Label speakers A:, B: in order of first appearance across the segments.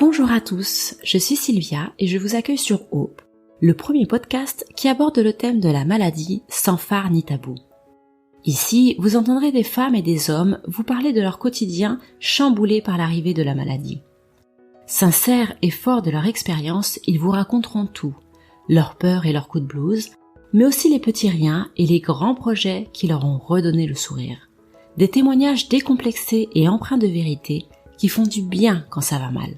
A: Bonjour à tous, je suis Sylvia et je vous accueille sur Hope, le premier podcast qui aborde le thème de la maladie sans phare ni tabou. Ici, vous entendrez des femmes et des hommes vous parler de leur quotidien chamboulé par l'arrivée de la maladie. Sincères et forts de leur expérience, ils vous raconteront tout, leurs peurs et leurs coups de blues, mais aussi les petits riens et les grands projets qui leur ont redonné le sourire. Des témoignages décomplexés et empreints de vérité qui font du bien quand ça va mal.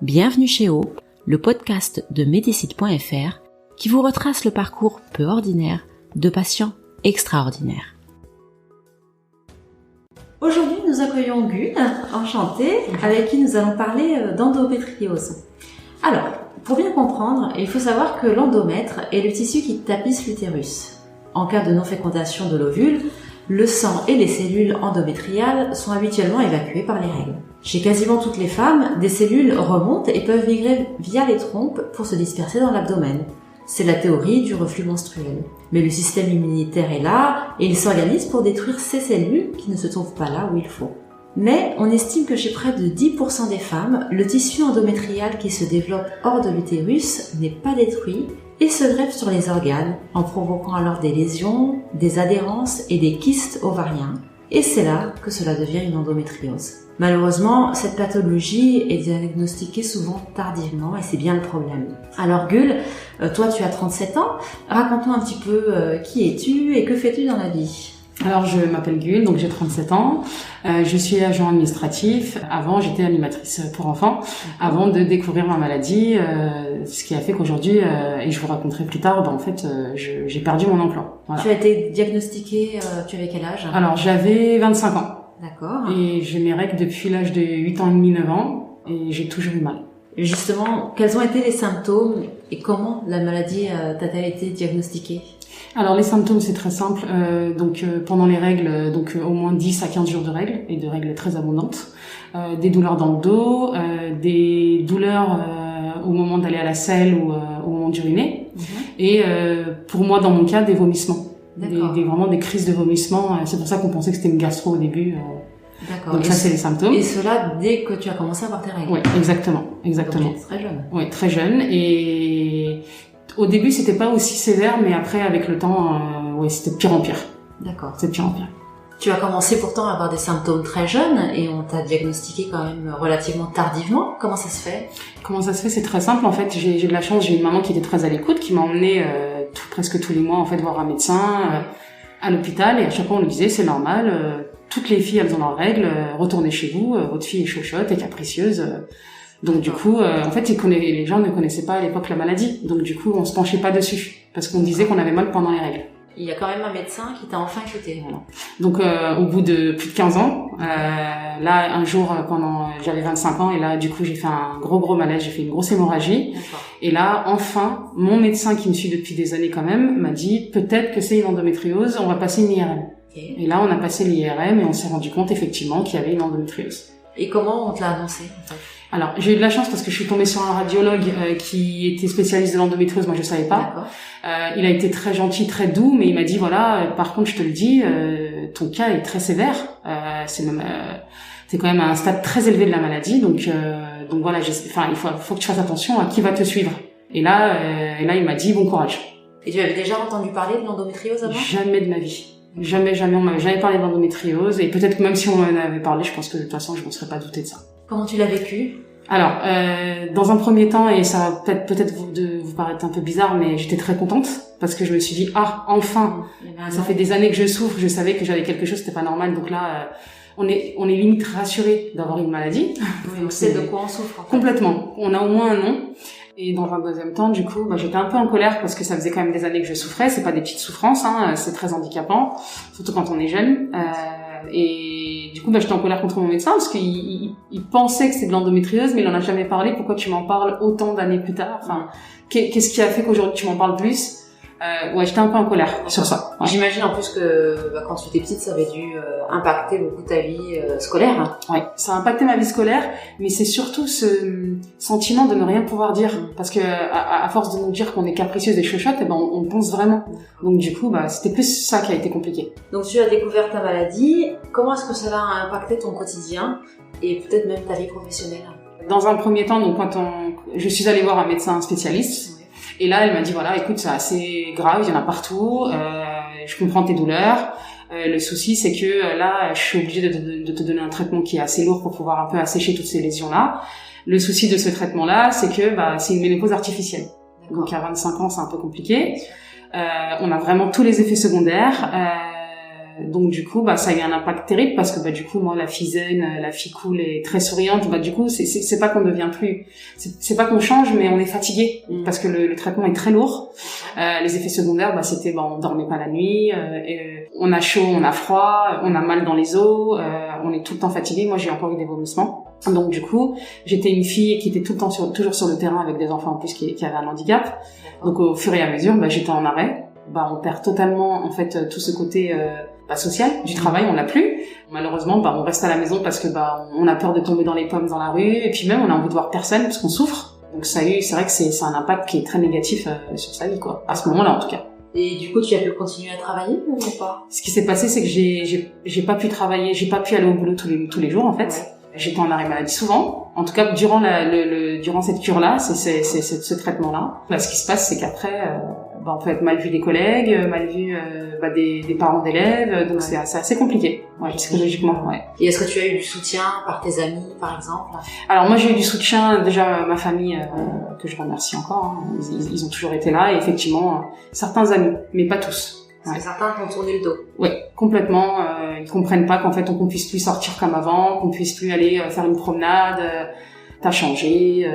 A: Bienvenue chez Hope, le podcast de Medicite.fr qui vous retrace le parcours peu ordinaire de patients extraordinaires. Aujourd'hui, nous accueillons Gune, enchantée, avec qui nous allons parler d'endométriose. Alors, pour bien comprendre, il faut savoir que l'endomètre est le tissu qui tapisse l'utérus. En cas de non-fécondation de l'ovule, le sang et les cellules endométriales sont habituellement évacuées par les règles. Chez quasiment toutes les femmes, des cellules remontent et peuvent migrer via les trompes pour se disperser dans l'abdomen. C'est la théorie du reflux menstruel. Mais le système immunitaire est là et il s'organise pour détruire ces cellules qui ne se trouvent pas là où il faut. Mais on estime que chez près de 10% des femmes, le tissu endométrial qui se développe hors de l'utérus n'est pas détruit et se greffe sur les organes en provoquant alors des lésions, des adhérences et des kystes ovariens. Et c'est là que cela devient une endométriose. Malheureusement, cette pathologie est diagnostiquée souvent tardivement et c'est bien le problème. Alors Gul, toi tu as 37 ans, raconte-nous un petit peu qui es-tu et que fais-tu dans la vie ?
B: Alors je m'appelle Gul, donc j'ai 37 ans, je suis agent administratif, avant j'étais animatrice pour enfants, avant de découvrir ma maladie, ce qui a fait qu'aujourd'hui, et je vous raconterai plus tard, j'ai perdu mon emploi. Voilà.
A: Tu as été diagnostiquée, tu avais quel âge ?
B: Alors j'avais 25 ans.
A: D'accord.
B: Et j'ai mes règles depuis l'âge de 8 ans et demi, 9 ans, et j'ai toujours eu mal.
A: Et justement, quels ont été les symptômes et comment la maladie t'a-t-elle été diagnostiquée ?
B: Alors les symptômes c'est très simple, pendant les règles, au moins 10 à 15 jours de règles, et de règles très abondantes, des douleurs dans le dos, des douleurs au moment d'aller à la selle ou au moment d'uriner, et pour moi dans mon cas des vomissements. Vraiment des crises de vomissement. C'est pour ça qu'on pensait que c'était une gastro au début.
A: D'accord.
B: Donc ça, c'est les symptômes.
A: Et cela dès que tu as commencé à avoir tes règles.
B: Oui, exactement.
A: Donc, très jeune.
B: Oui, très jeune. Et au début, c'était pas aussi sévère, mais après, avec le temps, c'était de pire en pire.
A: D'accord.
B: C'est de pire en pire.
A: Tu as commencé pourtant à avoir des symptômes très jeunes et on t'a diagnostiqué quand même relativement tardivement. Comment ça se fait ?
B: Comment ça se fait ? C'est très simple. En fait, j'ai de la chance. J'ai une maman qui était très à l'écoute, qui m'a emmenée presque tous les mois en fait voir un médecin à l'hôpital, et à chaque fois on lui disait c'est normal, toutes les filles elles ont leurs règles, retournez chez vous, votre fille est chochotte et capricieuse. Donc du coup en fait les gens ne connaissaient pas à l'époque la maladie, donc du coup on se penchait pas dessus parce qu'on disait qu'on avait mal pendant les règles.
A: Il y a quand même un médecin qui t'a enfin écouté. Voilà.
B: Donc au bout de plus de 15 ans, là un jour j'avais 25 ans et là du coup j'ai fait un gros malaise, j'ai fait une grosse hémorragie.
A: D'accord.
B: Et là enfin mon médecin qui me suit depuis des années quand même m'a dit peut-être que c'est une endométriose, on va passer une IRM.
A: Okay.
B: Et là on a passé l'IRM et on s'est rendu compte effectivement qu'il y avait une endométriose.
A: Et comment on te l'a annoncé en fait ?
B: Alors, j'ai eu de la chance parce que je suis tombée sur un radiologue qui était spécialiste de l'endométriose, moi je savais pas. Il a été très gentil, très doux, mais il m'a dit voilà, par contre je te le dis, ton cas est très sévère. C'est quand même à un stade très élevé de la maladie, donc voilà, il faut que tu fasses attention à qui va te suivre. Et là il m'a dit bon courage.
A: Et tu avais déjà entendu parler de l'endométriose avant ?
B: Jamais de ma vie. Jamais, on m'avait jamais parlé d'endométriose, et peut-être que même si on m'en avait parlé, je pense que de toute façon je m'en serais pas douté de ça.
A: Comment tu l'as vécu ?
B: Alors, dans un premier temps, et ça va peut-être vous paraître un peu bizarre, mais j'étais très contente parce que je me suis dit enfin, ça fait des années que je souffre, je savais que j'avais quelque chose, c'était pas normal, donc là, on est limite rassuré d'avoir une maladie.
A: Oui, on sait de quoi on souffre. En fait.
B: Complètement. On a au moins un nom. Et dans un deuxième temps, du coup, j'étais un peu en colère parce que ça faisait quand même des années que je souffrais. C'est pas des petites souffrances, c'est très handicapant, surtout quand on est jeune. Et du coup, j'étais en colère contre mon médecin parce qu'il pensait que c'était de l'endométriose, mais il en a jamais parlé. Pourquoi tu m'en parles autant d'années plus tard ? Enfin, qu'est-ce qui a fait qu'aujourd'hui tu m'en parles plus ? J'étais un peu en colère sur ça. Ouais.
A: J'imagine en plus que quand tu étais petite, ça avait dû impacter beaucoup ta vie scolaire.
B: Ouais, ça a impacté ma vie scolaire, mais c'est surtout ce sentiment de ne rien pouvoir dire, parce que à force de nous dire qu'on est capricieuse et chochotte, on pense vraiment. Donc du coup, c'était plus ça qui a été compliqué.
A: Donc tu as découvert ta maladie. Comment est-ce que cela a impacté ton quotidien et peut-être même ta vie professionnelle ?
B: Dans un premier temps, donc je suis allée voir un médecin spécialiste, et là elle m'a dit voilà, écoute, c'est assez grave, il y en a partout, je comprends tes douleurs. Le souci, c'est que là, je suis obligée de te donner un traitement qui est assez lourd pour pouvoir un peu assécher toutes ces lésions-là. Le souci de ce traitement-là, c'est que c'est une ménopause artificielle.
A: D'accord.
B: Donc à 25 ans, c'est un peu compliqué. On a vraiment tous les effets secondaires. Donc du coup, ça a eu un impact terrible parce que du coup, moi, la fille zen, la fille cool et très souriante, du coup, c'est pas qu'on devient plus, c'est pas qu'on change, mais on est fatigué parce que le traitement est très lourd. Les effets secondaires, c'était on dormait pas la nuit, on a chaud, on a froid, on a mal dans les os, on est tout le temps fatigué. Moi, j'ai encore eu des vomissements. Donc du coup, j'étais une fille qui était tout le temps toujours sur le terrain avec des enfants en plus qui avaient un handicap. Donc au fur et à mesure, j'étais en arrêt. On perd totalement en fait tout ce côté social du travail, on l'a plus. Malheureusement, on reste à la maison parce que on a peur de tomber dans les pommes dans la rue, et puis même on a envie de voir personne parce qu'on souffre. Donc c'est vrai que c'est un impact qui est très négatif sur sa vie, quoi. À ce moment-là, en tout cas.
A: Et du coup, tu as pu continuer à travailler ou pas?
B: Ce qui s'est passé, c'est que j'ai pas pu travailler, j'ai pas pu aller au boulot tous les jours, en fait. Ouais. J'étais en arrêt maladie souvent. En tout cas, durant cette cure-là, c'est ce traitement-là. Ce qui se passe, c'est qu'après, on peut être mal vu des collègues, mal vu des parents d'élèves, donc c'est assez compliqué, psychologiquement. Ouais.
A: Et est-ce que tu as eu du soutien par tes amis, par exemple?
B: Alors moi, j'ai eu du soutien, déjà ma famille, que je remercie encore. Ils ont toujours été là, et effectivement, certains amis, mais pas tous.
A: Parce que certains t'ont tourné le dos.
B: Oui, complètement. Ils comprennent pas qu'en fait qu'on puisse plus sortir comme avant, qu'on puisse plus aller faire une promenade. T'as changé,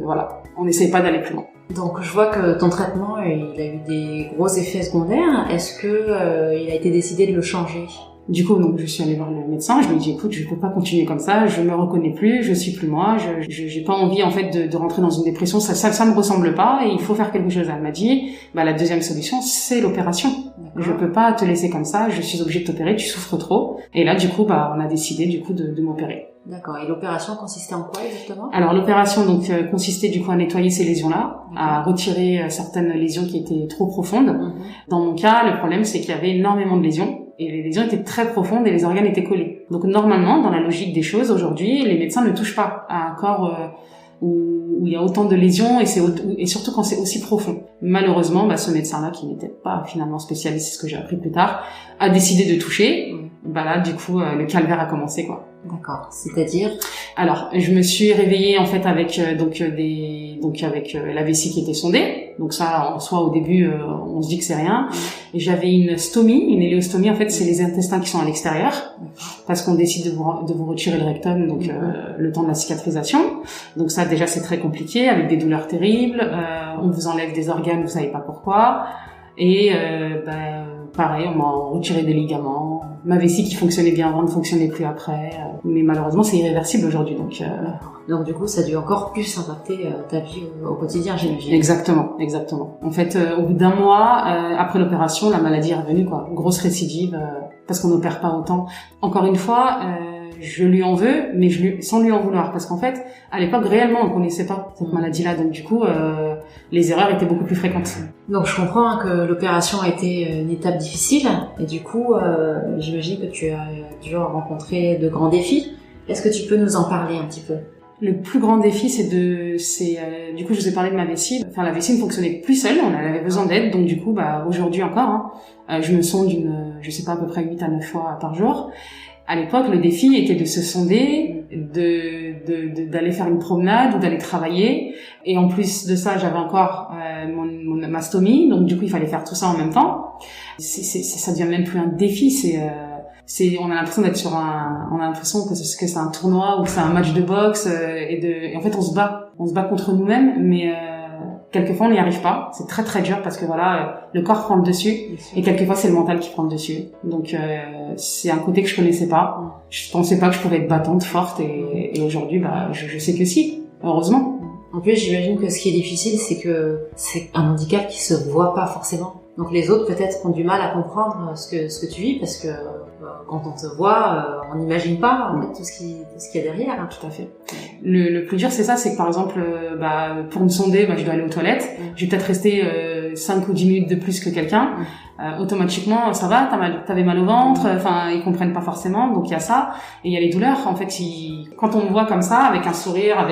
B: voilà. On n'essaye pas d'aller plus loin.
A: Donc je vois que ton traitement, il a eu des gros effets secondaires. Est-ce que il a été décidé de le changer?
B: Du coup, donc je suis allée voir le médecin. Je lui ai dit écoute, je peux pas continuer comme ça. Je me reconnais plus. Je suis plus moi. J'ai pas envie en fait de rentrer dans une dépression. Ça me ressemble pas. Et il faut faire quelque chose. Elle m'a dit la deuxième solution, c'est l'opération. Je peux pas te laisser comme ça. Je suis obligée de t'opérer. Tu souffres trop. Et là, du coup, on a décidé du coup de m'opérer.
A: D'accord. Et l'opération consistait en quoi exactement?
B: Alors l'opération consistait du coup à nettoyer ces lésions-là, à retirer certaines lésions qui étaient trop profondes. Dans mon cas, le problème c'est qu'il y avait énormément de lésions. Et les lésions étaient très profondes et les organes étaient collés. Donc normalement, dans la logique des choses, aujourd'hui, les médecins ne touchent pas à un corps où il y a autant de lésions et surtout quand c'est aussi profond. Malheureusement, ce médecin-là, qui n'était pas finalement spécialiste, c'est ce que j'ai appris plus tard, a décidé de toucher. Là, du coup, le calvaire a commencé, quoi.
A: D'accord. C'est-à-dire?
B: Alors, je me suis réveillée en fait avec la vessie qui était sondée. Donc ça, en soi, au début, on se dit que c'est rien. Et j'avais une stomie, une iléostomie. En fait, c'est les intestins qui sont à l'extérieur, parce qu'on décide de vous retirer le rectum, donc le temps de la cicatrisation. Donc ça, déjà, c'est très compliqué, avec des douleurs terribles. On vous enlève des organes, vous savez pas pourquoi. Et pareil, on m'a retiré des ligaments. Ma vessie qui fonctionnait bien avant ne fonctionnait plus après. Mais malheureusement, c'est irréversible aujourd'hui.
A: Donc du coup, ça a dû encore plus impacter ta vie au quotidien, j'imagine.
B: Exactement. En fait, au bout d'un mois, après l'opération, la maladie est revenue, quoi. Grosse récidive, parce qu'on n'opère pas autant. Encore une fois, je lui en veux, mais sans lui en vouloir, parce qu'en fait, à l'époque, réellement, on connaissait pas cette maladie-là. Donc du coup, les erreurs étaient beaucoup plus fréquentes.
A: Donc je comprends que l'opération a été une étape difficile, et du coup, j'imagine que tu as dû rencontrer de grands défis. Est-ce que tu peux nous en parler un petit peu?
B: Le plus grand défi, du coup, je vous ai parlé de ma vessie. Enfin, la vessie ne fonctionnait plus seule, on avait besoin d'aide, donc du coup, aujourd'hui encore, je me sonde à peu près 8 à 9 fois par jour. À l'époque, le défi était de se sonder, d'aller faire une promenade ou d'aller travailler. Et en plus de ça, j'avais encore ma stomie, donc du coup, il fallait faire tout ça en même temps. Ça devient même plus un défi, on a l'impression d'être on a l'impression que c'est un tournoi ou que c'est un match de boxe, et en fait, on se bat contre nous-mêmes, mais quelquefois on n'y arrive pas. C'est très très dur parce que le corps prend le dessus, et quelquefois c'est le mental qui prend le dessus. Donc c'est un côté que je connaissais pas. Je pensais pas que je pouvais être battante, forte, et aujourd'hui je sais que si, heureusement.
A: En plus, j'imagine que ce qui est difficile, c'est que c'est un handicap qui se voit pas forcément. Donc les autres peut-être ont du mal à comprendre ce que tu vis, parce que quand on te voit, on n'imagine pas en fait tout ce qu'il y a derrière.
B: Tout à fait. Le plus dur, c'est ça, c'est que par exemple, pour me sonder, je dois aller aux toilettes. Je vais peut-être rester 5 ou 10 minutes de plus que quelqu'un, automatiquement ça va, t'avais mal au ventre, enfin ils comprennent pas forcément, donc il y a ça, et il y a les douleurs. En fait, quand on me voit comme ça, avec un sourire,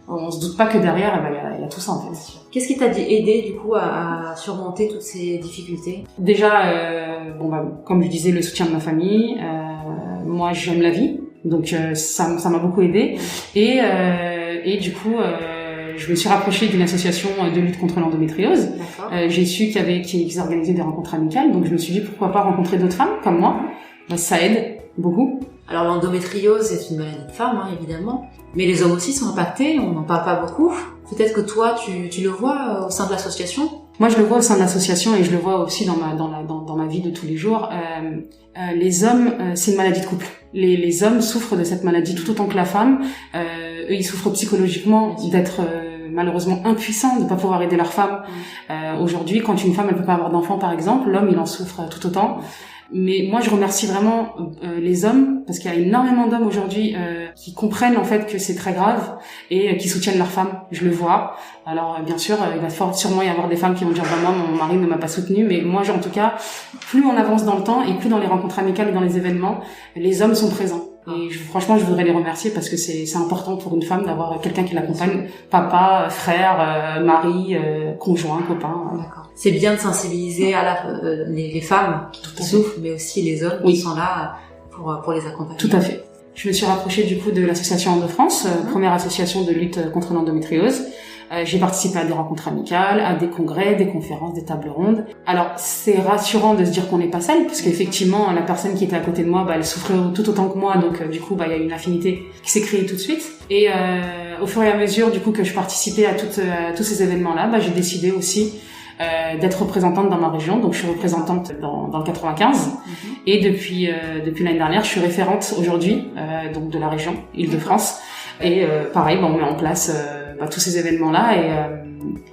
B: on se doute pas que derrière, il y a tout ça en fait.
A: Qu'est-ce qui t'a aidé du coup à surmonter toutes ces difficultés?
B: Déjà, comme je disais, le soutien de ma famille. Moi, j'aime la vie, donc ça m'a beaucoup aidé. Et du coup, je me suis rapprochée d'une association de lutte contre l'endométriose. J'ai su qu'ils organisaient des rencontres amicales, donc je me suis dit pourquoi pas rencontrer d'autres femmes comme moi. Ça aide beaucoup.
A: Alors l'endométriose est une maladie de femme, évidemment, mais les hommes aussi sont impactés, on n'en parle pas beaucoup. Peut-être que toi, tu le vois au sein de l'association?
B: Moi, je le vois au sein de l'association et je le vois aussi dans ma vie de tous les jours. Les hommes, c'est une maladie de couple. Les hommes souffrent de cette maladie tout autant que la femme. Eux, ils souffrent psychologiquement d'être malheureusement impuissants, de pas pouvoir aider leur femme. Aujourd'hui, quand une femme elle peut pas avoir d'enfant, par exemple, l'homme il en souffre tout autant. Mais moi, je remercie vraiment les hommes, parce qu'il y a énormément d'hommes aujourd'hui qui comprennent en fait que c'est très grave et qui soutiennent leurs femmes. Je le vois. Alors bien sûr, il va sûrement y avoir des femmes qui vont dire moi, mon mari ne m'a pas soutenue, mais moi, en tout cas, plus on avance dans le temps et plus dans les rencontres amicales et dans les événements, les hommes sont présents. Et franchement, je voudrais les remercier parce que c'est important pour une femme d'avoir quelqu'un qui l'accompagne, papa, frère, mari, conjoint, copain.
A: D'accord. C'est bien de sensibiliser à les femmes qui souffrent, mais aussi les hommes qui sont là pour les accompagner.
B: Tout à fait. Je me suis rapprochée du coup de l'association Endo-France, première association de lutte contre l'endométriose. J'ai participé à des rencontres amicales, à des congrès, des conférences, des tables rondes. Alors, c'est rassurant de se dire qu'on n'est pas seul, parce qu'effectivement, la personne qui était à côté de moi, elle souffrait tout autant que moi, donc du coup, il y a une affinité qui s'est créée tout de suite. Et au fur et à mesure, du coup, que je participais à tous ces événements-là, j'ai décidé aussi d'être représentante dans ma région. Donc, je suis représentante dans le 95. Et depuis l'année dernière, je suis référente aujourd'hui, donc de la région Île-de-France. Et pareil, on met en place tous ces événements-là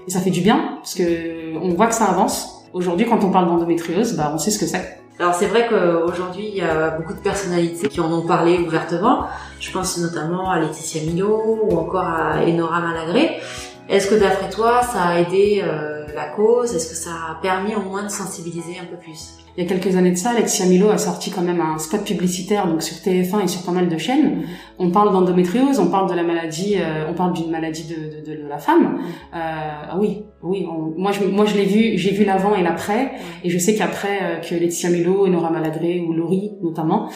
B: et ça fait du bien parce que on voit que ça avance. Aujourd'hui, quand on parle d'endométriose, on sait ce que c'est.
A: Alors c'est vrai qu'aujourd'hui, il y a beaucoup de personnalités qui en ont parlé ouvertement. Je pense notamment à Laetitia Milot ou encore à Enora Malagré. Est-ce que d'après toi, ça a aidé la cause? Est-ce que ça a permis au moins de sensibiliser un peu plus?
B: Il y a quelques années de ça, Laetitia Milot a sorti quand même un spot publicitaire donc sur TF1 et sur pas mal de chaînes. On parle d'endométriose, on parle de la maladie, on parle d'une maladie de la femme. Oui. Moi je l'ai vu, j'ai vu l'avant et l'après, et je sais qu'après que Laetitia Milot, Enora Malagré ou Laurie notamment,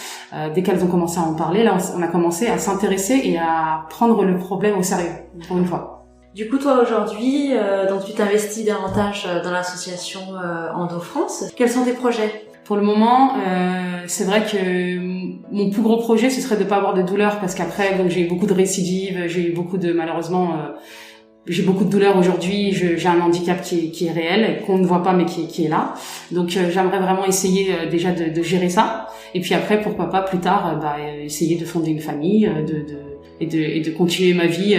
B: dès qu'elles ont commencé à en parler, là on a commencé à s'intéresser et à prendre le problème au sérieux pour une fois.
A: Du coup, toi, aujourd'hui, donc tu t'investis davantage dans l'association Endo-France. Quels sont tes projets?
B: Pour le moment, c'est vrai que mon plus gros projet, ce serait de pas avoir de douleur, parce qu'après, donc j'ai eu beaucoup de récidives, j'ai eu beaucoup de, malheureusement, j'ai beaucoup de douleurs aujourd'hui, j'ai un handicap qui est réel, qu'on ne voit pas, mais qui est là. Donc j'aimerais vraiment essayer déjà de gérer ça. Et puis après, pourquoi pas, plus tard, essayer de fonder une famille, et de continuer ma vie.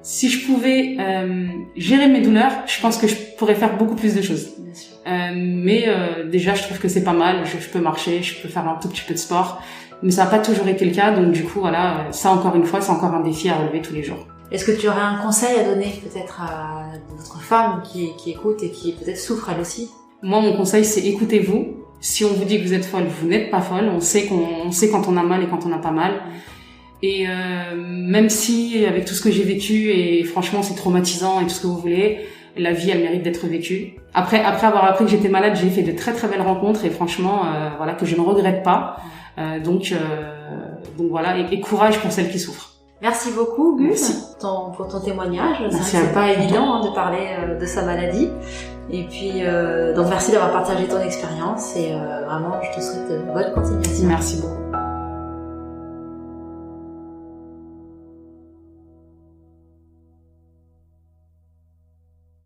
B: Si je pouvais gérer mes douleurs, je pense que je pourrais faire beaucoup plus de choses. Mais déjà, je trouve que c'est pas mal. Je peux marcher, je peux faire un tout petit peu de sport. Mais ça n'a pas toujours été le cas. Donc du coup, voilà, ça encore une fois, c'est encore un défi à relever tous les jours.
A: Est-ce que tu aurais un conseil à donner peut-être à d'autres femmes qui écoutent et qui peut-être souffrent elles aussi?
B: Moi, mon conseil, c'est écoutez-vous. Si on vous dit que vous êtes folle, vous n'êtes pas folle. On sait quand on a mal et quand on n'a pas mal. Et même si avec tout ce que j'ai vécu, et franchement c'est traumatisant et tout ce que vous voulez, la vie elle mérite d'être vécue. Après avoir appris que j'étais malade, j'ai fait de très très belles rencontres et franchement voilà, que je ne regrette pas. Donc voilà, et courage pour celles qui souffrent.
A: Merci beaucoup Gus.
B: Merci.
A: Pour ton témoignage.
B: Merci.
A: C'est pas évident de parler de sa maladie. Et puis donc merci d'avoir partagé ton expérience et vraiment je te souhaite bonne continuation.
B: Merci beaucoup.